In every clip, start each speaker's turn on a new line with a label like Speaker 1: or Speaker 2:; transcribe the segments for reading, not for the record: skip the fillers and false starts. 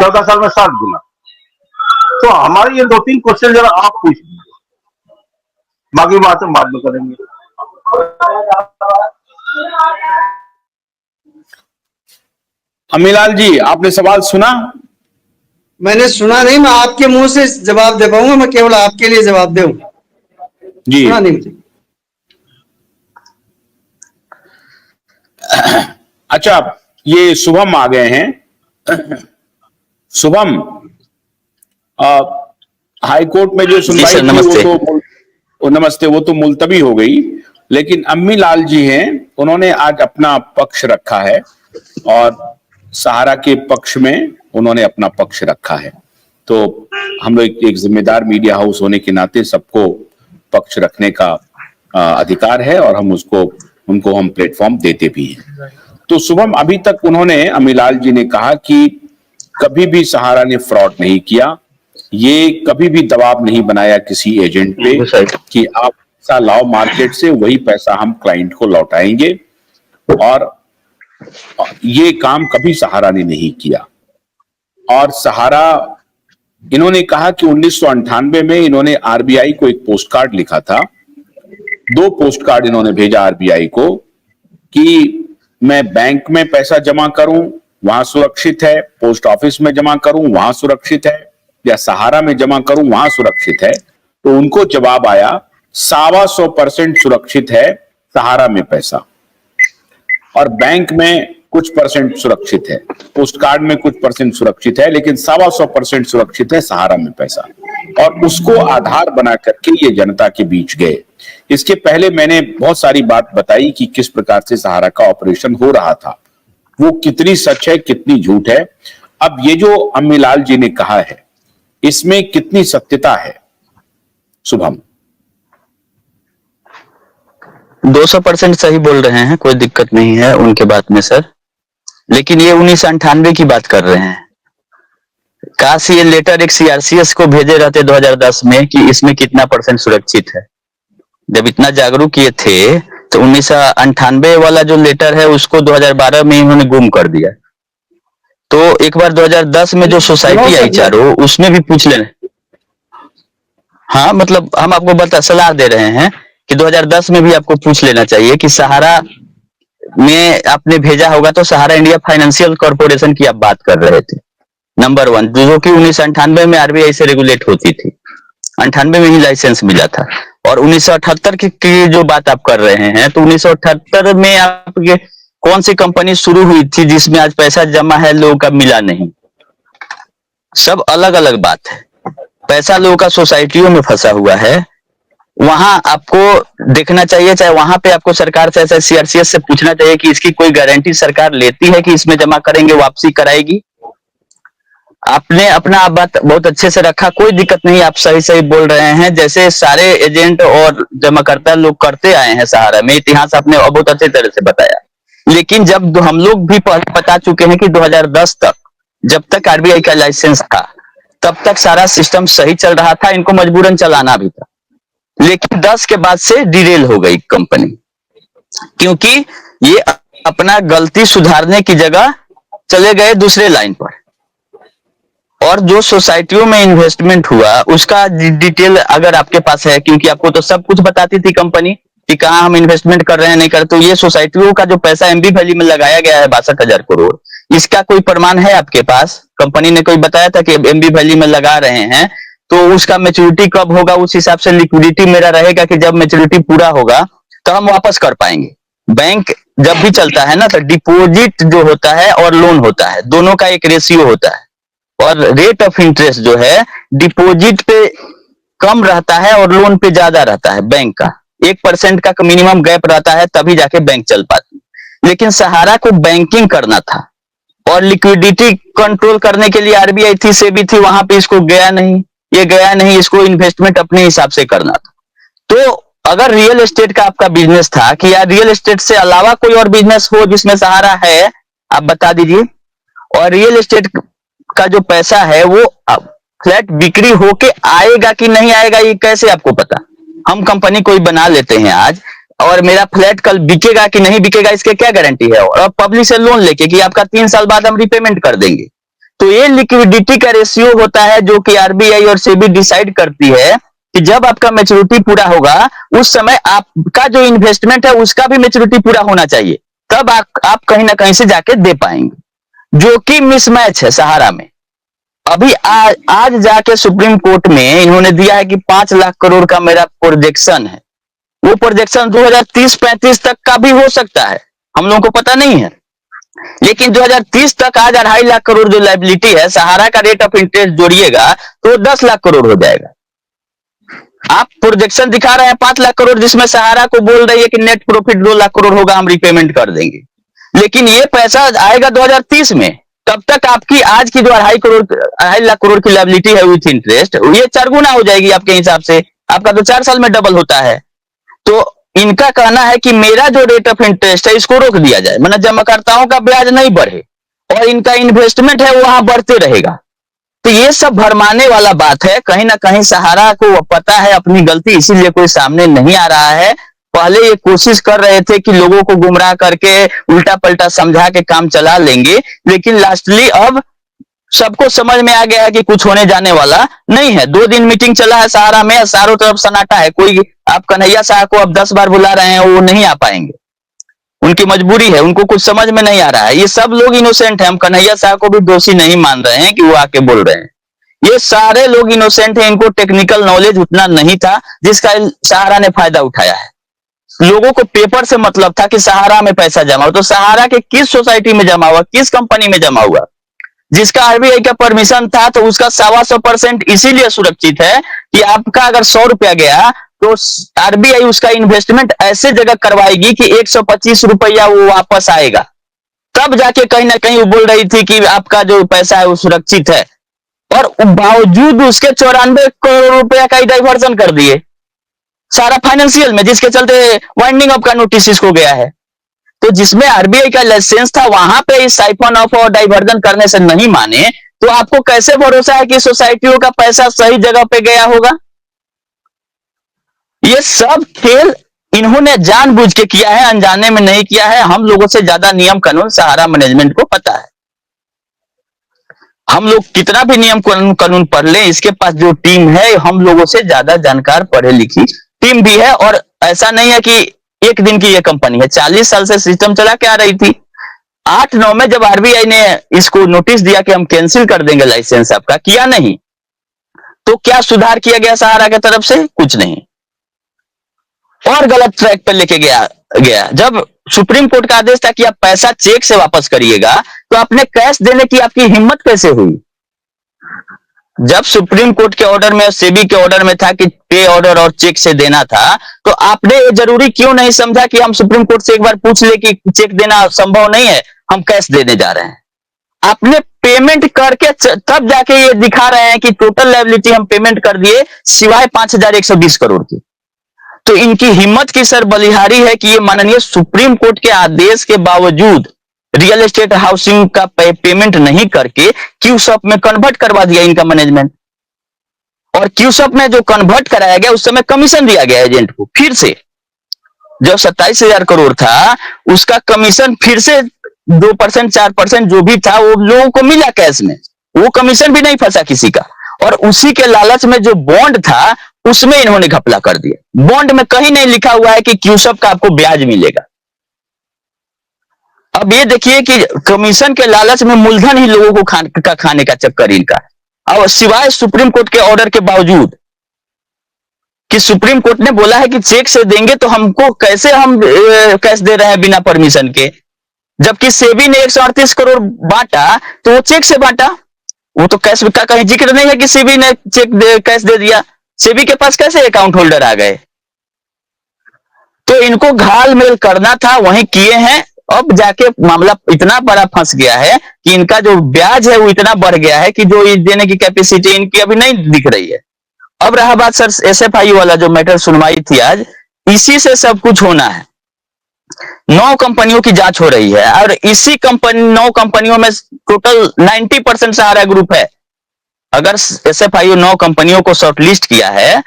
Speaker 1: 14 साल में 7 गुना। तो हमारे ये 2-3 क्वेश्चन जरा आप पूछ लीजिए, बाकी बात हम बाद में करेंगे।
Speaker 2: अम्मीलाल जी, आपने सवाल सुना?
Speaker 3: मैंने सुना नहीं, मैं आपके मुंह से जवाब दे पाऊंगा, मैं केवल आपके लिए जवाब दूं जी। सुना नहीं मुझे।
Speaker 2: अच्छा, ये शुभम आ गए हैं। शुभम, हाई कोर्ट में जो सुनवाई थी नमस्ते, वो तो मुलतवी हो गई, लेकिन अम्मीलाल जी हैं, उन्होंने आज अपना पक्ष रखा है और सहारा के पक्ष में उन्होंने अपना पक्ष रखा है। तो हम लोग एक जिम्मेदार मीडिया हाउस होने के नाते सबको पक्ष रखने का अधिकार है और हम उनको हम प्लेटफॉर्म देते भी हैं। तो शुभम, अभी तक उन्होंने, अम्मीलाल जी ने कहा कि कभी भी सहारा ने फ्रॉड नहीं किया, ये कभी भी दबाव नहीं बनाया किसी एजेंट पे कि आप पैसा लाओ मार्केट से, वही पैसा हम क्लाइंट को लौटाएंगे, और ये काम कभी सहारा ने नहीं किया। और सहारा, इन्होंने कहा कि 1998 में इन्होंने आरबीआई को एक पोस्ट कार्ड लिखा था, 2 पोस्ट कार्ड इन्होंने भेजा आरबीआई को कि मैं बैंक में पैसा जमा करूं वहां सुरक्षित है, पोस्ट ऑफिस में जमा करूं वहां सुरक्षित है, या सहारा में जमा करूं वहां सुरक्षित है। तो उनको जवाब आया 125% सुरक्षित है सहारा में पैसा, और बैंक में कुछ परसेंट सुरक्षित है, पोस्ट कार्ड में कुछ परसेंट सुरक्षित है, लेकिन 125% सुरक्षित है सहारा में पैसा। और उसको आधार बना करके ये जनता के बीच गए। इसके पहले मैंने बहुत सारी बात बताई कि किस प्रकार से सहारा का ऑपरेशन हो रहा था, वो कितनी सच है कितनी झूठ है। अब ये जो अम्मीलाल जी ने कहा है, इसमें कितनी सत्यता है शुभम?
Speaker 4: 200% सही बोल रहे हैं, कोई दिक्कत नहीं है उनके बात में सर, लेकिन ये 1998 की बात कर रहे हैं। काश ये लेटर एक सीआरसीएस को भेजे रहते 2010 में कि इसमें कितना % सुरक्षित है। जब इतना जागरूक ये थे तो 1998 वाला जो लेटर है उसको 2012 में इन्होंने गुम कर दिया। तो एक बार 2010 में जो सोसाइटी आई चारों, उसमें भी पूछ लेना। हाँ, मतलब हम आपको सलाह दे रहे हैं कि 2010 में भी आपको पूछ लेना चाहिए कि सहारा में आपने भेजा होगा तो सहारा इंडिया फाइनेंशियल कॉर्पोरेशन की आप बात कर रहे थे, नंबर 1, जो कि 1998 में आरबीआई से रेगुलेट होती थी, 98 में ही लाइसेंस मिला था। और 1978 की जो बात आप कर रहे हैं, तो 1978 में आपके कौन सी कंपनी शुरू हुई थी जिसमें आज पैसा जमा है लोगों का मिला नहीं? सब अलग अलग बात है। पैसा लोगों का सोसाइटियों में फंसा हुआ है, वहां आपको देखना चाहिए, चाहे वहां पे आपको सरकार से, ऐसे सीआरसीएस से पूछना चाहिए कि इसकी कोई गारंटी सरकार लेती है कि इसमें जमा करेंगे वापसी कराएगी। आपने अपना बात बहुत अच्छे से रखा, कोई दिक्कत नहीं, आप सही सही बोल रहे हैं, जैसे सारे एजेंट और जमाकर्ता लोग करते आए हैं सहारा में, इतिहास आपने बहुत अच्छे तरह से बताया। लेकिन जब हम लोग भी बता चुके हैं कि 2010 तक, जब तक आरबीआई का लाइसेंस था, तब तक सारा सिस्टम सही चल रहा था, इनको मजबूरन चलाना भी था। लेकिन 10 के बाद से डिरेल हो गई कंपनी, क्योंकि ये अपना गलती सुधारने की जगह चले गए दूसरे लाइन पर। और जो सोसाइटियों में इन्वेस्टमेंट हुआ उसका डिटेल अगर आपके पास है, क्योंकि आपको तो सब कुछ बताती थी कंपनी कि कहाँ हम इन्वेस्टमेंट कर रहे हैं नहीं कर, तो ये सोसाइटियों का जो पैसा एमबी वैली में लगाया गया है 62,000 करोड़, इसका कोई प्रमाण है आपके पास? कंपनी ने कोई बताया था कि एमबी वैली में लगा रहे हैं, तो उसका मैच्योरिटी कब होगा, उस हिसाब से लिक्विडिटी मेरा रहेगा कि जब मैच्योरिटी पूरा होगा तो हम वापस कर पाएंगे। बैंक जब भी चलता है ना, तो डिपॉजिट जो होता है और लोन होता है, दोनों का एक रेशियो होता है, और रेट ऑफ इंटरेस्ट जो है डिपॉजिट पे कम रहता है और लोन पे ज्यादा रहता है। बैंक का 1% का मिनिमम गैप रहता है, तभी जाके बैंक चल पाती। लेकिन सहारा को बैंकिंग करना था और लिक्विडिटी कंट्रोल करने के लिए आरबीआई थी, सेबी थी, वहां पे इसको गया नहीं, ये गया नहीं, इसको इन्वेस्टमेंट अपने हिसाब से करना था। तो अगर रियल एस्टेट का आपका बिजनेस था कि यार रियल एस्टेट से अलावा कोई और बिजनेस हो जिसमें सहारा है, आप बता दीजिए। और रियल एस्टेट का जो पैसा है वो फ्लैट बिक्री होके आएगा कि नहीं आएगा, ये कैसे आपको पता? हम कंपनी कोई बना लेते हैं आज, और मेरा फ्लैट कल बिकेगा कि नहीं बिकेगा इसके क्या गारंटी है? और पब्लिक से लोन लेके कि आपका 3 साल बाद हम रिपेमेंट कर देंगे, तो ये लिक्विडिटी का रेशियो होता है जो कि आरबीआई और सेबी डिसाइड करती है कि जब आपका मैच्योरिटी पूरा होगा उस समय आपका जो इन्वेस्टमेंट है उसका भी मैच्योरिटी पूरा होना चाहिए, तब आप कहीं ना कहीं से जाके दे पाएंगे, जो कि मिसमैच है सहारा में। अभी आज जाके सुप्रीम कोर्ट में इन्होंने दिया है कि 5 लाख करोड़ का मेरा प्रोजेक्शन है। वो प्रोजेक्शन 2030-35 तक का भी हो सकता है, हम लोगों को पता नहीं है, लेकिन 2030 तक आज 2.5 लाख करोड़ जो लायबिलिटी है, सहारा का रेट ऑफ इंटरेस्ट जोड़िएगा तो 10 लाख करोड़ हो जाएगा। आप प्रोजेक्शन दिखा रहे हैं 5 लाख करोड़, जिसमें सहारा को बोल रही है कि नेट प्रॉफिट 2 लाख करोड़ होगा, हम रिपेमेंट कर देंगे, लेकिन ये पैसा आएगा 2030 में। तब तक आपकी आज की जो 2.5 लाख करोड़ की लायबिलिटी है विथ इंटरेस्ट, ये 4 गुना हो जाएगी आपके हिसाब से, आपका तो 4 साल में डबल होता है। तो इनका कहना है कि मेरा जो रेट ऑफ इंटरेस्ट है इसको रोक दिया जाए, मतलब जमाकर्ताओं का ब्याज नहीं बढ़े और इनका इन्वेस्टमेंट है वहां बढ़ते रहेगा। तो ये सब भरमाने वाला बात है। कहीं ना कहीं सहारा को पता है अपनी गलती, इसीलिए कोई सामने नहीं आ रहा है। पहले ये कोशिश कर रहे थे कि लोगों को गुमराह करके उल्टा पलटा समझा के काम चला लेंगे, लेकिन लास्टली अब सबको समझ में आ गया है कि कुछ होने जाने वाला नहीं है। 2 दिन मीटिंग चला है सहारा में, चारों तरफ सन्नाटा है। कोई आप कन्हैया शाह को अब 10 बार बुला रहे हैं, वो नहीं आ पाएंगे, उनकी मजबूरी है, उनको कुछ समझ में नहीं आ रहा है। ये सब लोग इनोसेंट है, हम कन्हैया शाह को भी दोषी नहीं मान रहे हैं कि वो आके बोल रहे हैं। ये सारे लोग इनोसेंट हैं, इनको टेक्निकल नॉलेज उतना नहीं था जिसका सहारा ने फायदा उठाया है। लोगों को पेपर से मतलब था कि सहारा में पैसा जमा हो, तो सहारा के किस सोसाइटी में जमा हुआ, किस कंपनी में जमा हुआ, जिसका आरबीआई का परमिशन था, तो उसका 125% इसीलिए सुरक्षित है कि आपका अगर 100 रुपया गया तो आरबीआई उसका इन्वेस्टमेंट ऐसे जगह करवाएगी कि 125 रुपया वो वापस आएगा। तब जाके कहीं ना कहीं वो बोल रही थी कि आपका जो पैसा है वो सुरक्षित है, और बावजूद उसके 94 करोड़ रुपया का ही डाइवर्जन कर दिए सारा फाइनेंशियल में, जिसके चलते वाइंडिंग अप का नोटिस इसको गया है। तो जिसमें आरबीआई का लाइसेंस था वहां पे इस साइफन ऑफ और डाइवर्जन करने से नहीं माने, तो आपको कैसे भरोसा है कि सोसाइटियों का पैसा सही जगह पे गया होगा? ये सब खेल इन्होंने जानबूझ के किया है, अनजाने में नहीं किया है। हम लोगों से ज्यादा नियम कानून सहारा मैनेजमेंट को पता है। हम लोग कितना भी नियम कानून पढ़ ले, इसके पास जो टीम है हम लोगों से ज्यादा जानकार पढ़े लिखी टीम भी है। और ऐसा नहीं है कि एक दिन की ये कंपनी है, 40 साल से सिस्टम चला के आ रही थी। 8-9 में जब आरबीआई ने इसको नोटिस दिया कि हम कैंसिल कर देंगे लाइसेंस आपका, किया नहीं, तो क्या सुधार किया गया सहारा की तरफ से? कुछ नहीं, और गलत ट्रैक पर लेके गया। जब सुप्रीम कोर्ट का आदेश था कि आप पैसा चेक से वापस करिएगा, तो आपने कैश देने की आपकी हिम्मत कैसे हुई? जब सुप्रीम कोर्ट के ऑर्डर में, सेबी के ऑर्डर में था कि पे ऑर्डर और चेक से देना था, तो आपने ये जरूरी क्यों नहीं समझा कि हम सुप्रीम कोर्ट से एक बार पूछ ले कि चेक देना संभव नहीं है, हम कैश देने जा रहे हैं। आपने पेमेंट करके तब जाके ये दिखा रहे हैं कि टोटल लायबिलिटी हम पेमेंट कर दिए सिवाय 5120 करोड़ की। तो इनकी हिम्मत की सर बलिहारी है कि ये माननीय सुप्रीम कोर्ट के आदेश के बावजूद रियल एस्टेट हाउसिंग का पेमेंट नहीं करके क्यूसॉप में कन्वर्ट करवा दिया इनका मैनेजमेंट। और क्यूसॉप में जो कन्वर्ट कराया गया उस समय कमीशन दिया गया एजेंट को फिर से, जब 27,000 करोड़ था उसका कमीशन फिर से 2% 4% जो भी था वो लोगों को मिला कैश में, वो कमीशन भी नहीं फंसा किसी का। और उसी के लालच में जो बॉन्ड था उसमें इन्होंने घपला कर दिया। बॉन्ड में कहीं नहीं लिखा हुआ है कि क्यूसॉप का आपको ब्याज मिलेगा। अब ये देखिए कि कमीशन के लालच में मूलधन ही लोगों को खाने का चक्कर इनका, और सिवाय सुप्रीम कोर्ट के ऑर्डर के बावजूद कि सुप्रीम कोर्ट ने बोला है कि चेक से देंगे, तो हमको कैसे हम कैश दे रहे हैं बिना परमिशन के, जबकि सेबी ने 138 करोड़ बांटा तो वो चेक से बांटा, वो तो कैश का कहीं जिक्र नहीं है कि सेबी ने कैश दे दिया। सेबी के पास कैसे अकाउंट होल्डर आ गए? तो इनको घाल मेल करना था, वहीं किए हैं। अब जाके मामला इतना बड़ा फंस गया है कि इनका जो ब्याज है वो इतना बढ़ गया है कि जो देने की कैपेसिटी इनकी अभी नहीं दिख रही है। अब रहा बात सर एसएफआई वाला जो मैटर सुनवाई थी आज, इसी से सब कुछ होना है। 9 कंपनियों की जांच हो रही है और इसी 9 कंपनियों में टोटल 90% सहारा ग्रुप है। अगर एसएफआई 9 कंपनियों को शॉर्टलिस्ट किया है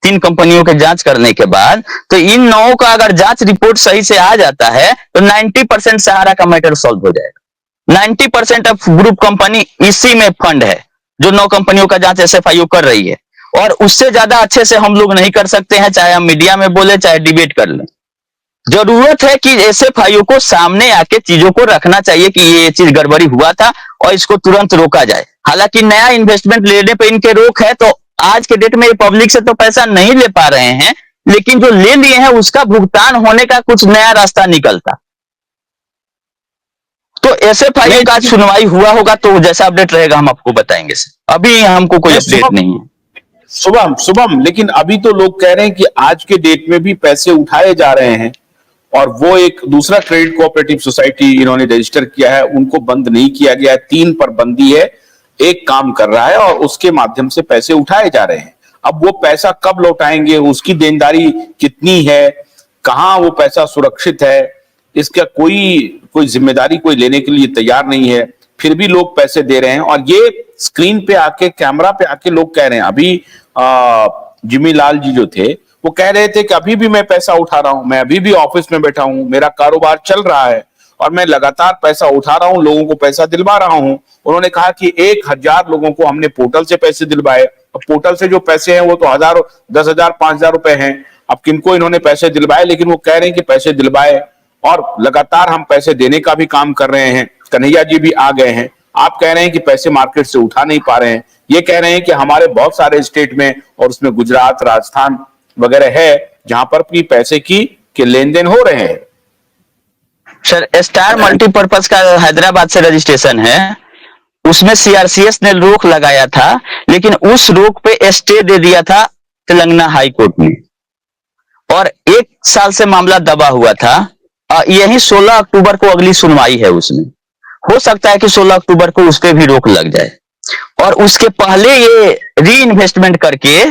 Speaker 4: 3 कंपनियों के जांच करने के बाद, तो इन 9 का अगर जांच रिपोर्ट सही से आ जाता है तो 90% सहारा का मैटर सॉल्व हो जाएगा। 90% ऑफ ग्रुप कंपनी इसी में फंड है, जो 9 कंपनियों का जांच एसएफआईओ कर रही है। और उससे ज्यादा अच्छे से हम लोग नहीं कर सकते हैं, चाहे हम मीडिया में बोले चाहे डिबेट कर लें। जरूरत है कि एसएफआईओ को सामने आके चीजों को रखना चाहिए कि ये चीज गड़बड़ी हुआ था और इसको तुरंत रोका जाए। हालांकि नया इन्वेस्टमेंट लेने पे इनके रोक है, तो आज के डेट में ये पब्लिक से तो पैसा नहीं ले पा रहे हैं, लेकिन जो ले लिए हैं उसका भुगतान होने का कुछ नया रास्ता निकलता। तो एसएफआईओ का सुनवाई हुआ होगा तो जैसा अपडेट रहेगा हम आपको बताएंगे सर। अभी हमको कोई अपडेट नहीं है।
Speaker 2: शुभम, लेकिन अभी तो लोग कह रहे हैं कि आज के डेट में भी पैसे उठाए जा रहे हैं, और वो एक दूसरा क्रेडिट कोऑपरेटिव सोसाइटी इन्होंने रजिस्टर किया है, उनको बंद नहीं किया गया है, 3 पर बंदी है, एक काम कर रहा है और उसके माध्यम से पैसे उठाए जा रहे हैं। अब वो पैसा कब लौटाएंगे, उसकी देनदारी कितनी है, कहां वो पैसा सुरक्षित है, इसका कोई जिम्मेदारी कोई लेने के लिए तैयार नहीं है, फिर भी लोग पैसे दे रहे हैं। और ये स्क्रीन पे आके, कैमरा पे आके लोग कह रहे हैं। अभी जिमी लाल जी जो थे वो कह रहे थे कि अभी भी मैं पैसा उठा रहा हूं, मैं अभी भी ऑफिस में बैठा हूं, मेरा कारोबार चल रहा है और मैं लगातार पैसा उठा रहा हूं, लोगों को पैसा दिलवा रहा हूं। उन्होंने कहा कि 1000 लोगों को हमने पोर्टल से पैसे दिलवाए, और पोर्टल से जो पैसे हैं वो तो 1000, 10,000, 5,000 रुपए हैं। अब किनको इन्होंने पैसे दिलवाए, लेकिन वो कह रहे हैं कि पैसे दिलवाए और लगातार हम पैसे देने का भी काम कर रहे हैं। कन्हैया जी भी आ गए हैं। आप कह रहे हैं कि पैसे मार्केट से उठा नहीं पा रहे हैं, ये कह रहे हैं कि हमारे बहुत सारे स्टेट में और उसमें गुजरात, राजस्थान वगैरह है जहां पर भी पैसे के लेन देन हो रहे हैं।
Speaker 4: सर स्टार मल्टीपर्पज का हैदराबाद से रजिस्ट्रेशन है, उसमें सीआरसीएस ने रोक लगाया था, लेकिन उस रोक पे स्टे दे दिया था तेलंगाना हाई कोर्ट ने, और 1 साल से मामला दबा हुआ था। यही 16 अक्टूबर को अगली सुनवाई है उसमें। हो सकता है कि 16 अक्टूबर को उस पर भी रोक लग जाए, और उसके पहले ये री इन्वेस्टमेंट करके